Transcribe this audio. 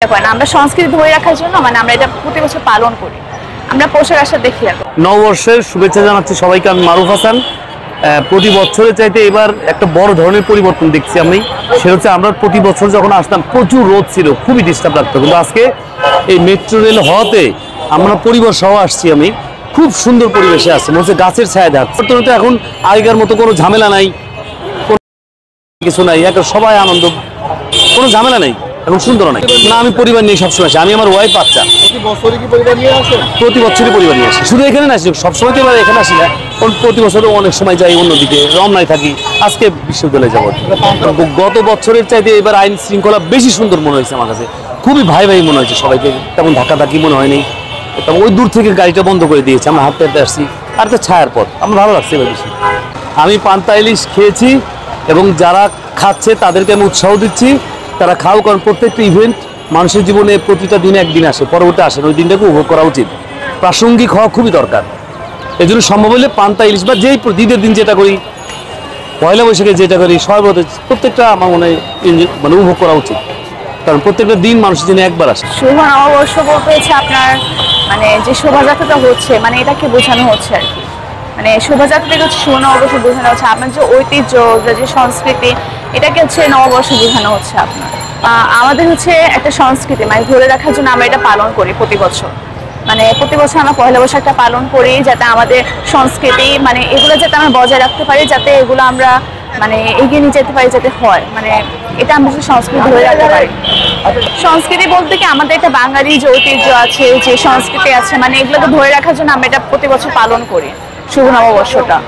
আমরা সংস্কৃতি ধরে রাখার জন্য আমরা এটা প্রতি বছর পালন করি। আমরা পোশাক আশাক দেখি। নববর্ষের শুভেচ্ছা জানাচ্ছি সবাইকে। আমি মারুফ হাসান। প্রতি বছরের চাইতে এবার একটা বড় ধরনের পরিবর্তন দেখছি আমি। সেটা হচ্ছে আমরা প্রতি বছর যখন আসতাম প্রচুর রোদ ছিল, খুবই ডিস্টার্ব লাগতো, কিন্তু আজকে এই মেট্রো রেল হওয়াতে আমরা পরিবার সহ আসছি। আমি খুব সুন্দর পরিবেশে আসছি, মনে হচ্ছে গাছের ছায়া যাচ্ছে। তো এখন আগেকার মতো কোনো ঝামেলা নাই, কিছু নাই, একটা সবাই আনন্দ, কোনো ঝামেলা নেই, এখন সুন্দর নাই না। আমি পরিবার নিয়ে সবসময় আসি, আমি আমার ওয়াইফ বাচ্চা প্রতি বছরই পরিবার নিয়ে আসি। শুধু এখানে না আসি, সবসময় তো এবার এখানে আসি না, কারণ প্রতি বছরও অনেক সময় যাই অন্যদিকে, রমনায় থাকি, আজকে বিশ্ববিদ্যালয়ে যাবো। গত বছরের চাইতে এবার আইন শৃঙ্খলা বেশি সুন্দর মনে হয়েছে আমার কাছে, খুবই ভাই ভাই মনে হয়েছে সবাইকে, তেমন ধাক্কাধাক্কি মনে হয়নি। ওই দূর থেকে গাড়িটা বন্ধ করে দিয়েছে, আমরা হাঁটতে হাঁটতে আসছি, আর তো ছায়ার পথ, আমার ভালো লাগছে এবার বেশি। আমি পান্তা ইলিশ খেয়েছি এবং যারা খাচ্ছে তাদেরকে আমি উৎসাহ দিচ্ছি, তারা খাও, কারণ প্রত্যেকটা ইভেন্ট মানুষের জীবনে প্রতিটা দিনে একদিন আসে, পরবর্তী আসে, ওই দিনটাকে উপভোগ করা উচিত। প্রাসঙ্গিক হওয়া খুবই দরকার। এই জন্য সম্ভব হলে পান্তা ইলিশ বা যেই ঈদের দিন যেটা করি, পয়লা বৈশাখে যেটা করি, সর্বদা প্রত্যেকটা আমার মনে হয় উপভোগ করা উচিত, কারণ প্রত্যেকটা দিন মানুষের জন্য একবার আসে। শুভ নববর্ষ বলতে হচ্ছে আপনার যে শোভাযাত্রাটা হচ্ছে, এটাকে বোঝানো হচ্ছে আর কি। শোভাযাত্রাটাকে হচ্ছে শুভ নববর্ষ বোঝানো হচ্ছে, আপনার যে ঐতিহ্য, যে সংস্কৃতি, এটাকে হচ্ছে নববর্ষ বোঝানো হচ্ছে আপনার। আমাদের হচ্ছে একটা সংস্কৃতি ধরে রাখার জন্য আমরা এটা পালন করি প্রতি বছর। প্রতি বছর আমরা পয়লা বৈশাখটা পালন করি, যাতে আমাদের সংস্কৃতি এগুলো যাতে আমরা বজায় রাখতে পারি, যাতে এগুলো আমরা এগিয়ে নিয়ে যেতে পারি, যাতে হয় এটা আমরা সংস্কৃতি ধরে রাখতে পারি। সংস্কৃতি বলতে কি, আমাদের একটা বাঙালি যে ঐতিহ্য আছে, যে সংস্কৃতি আছে, এগুলোকে ধরে রাখার জন্য আমরা এটা প্রতি বছর পালন করি, শুভ নববর্ষটা।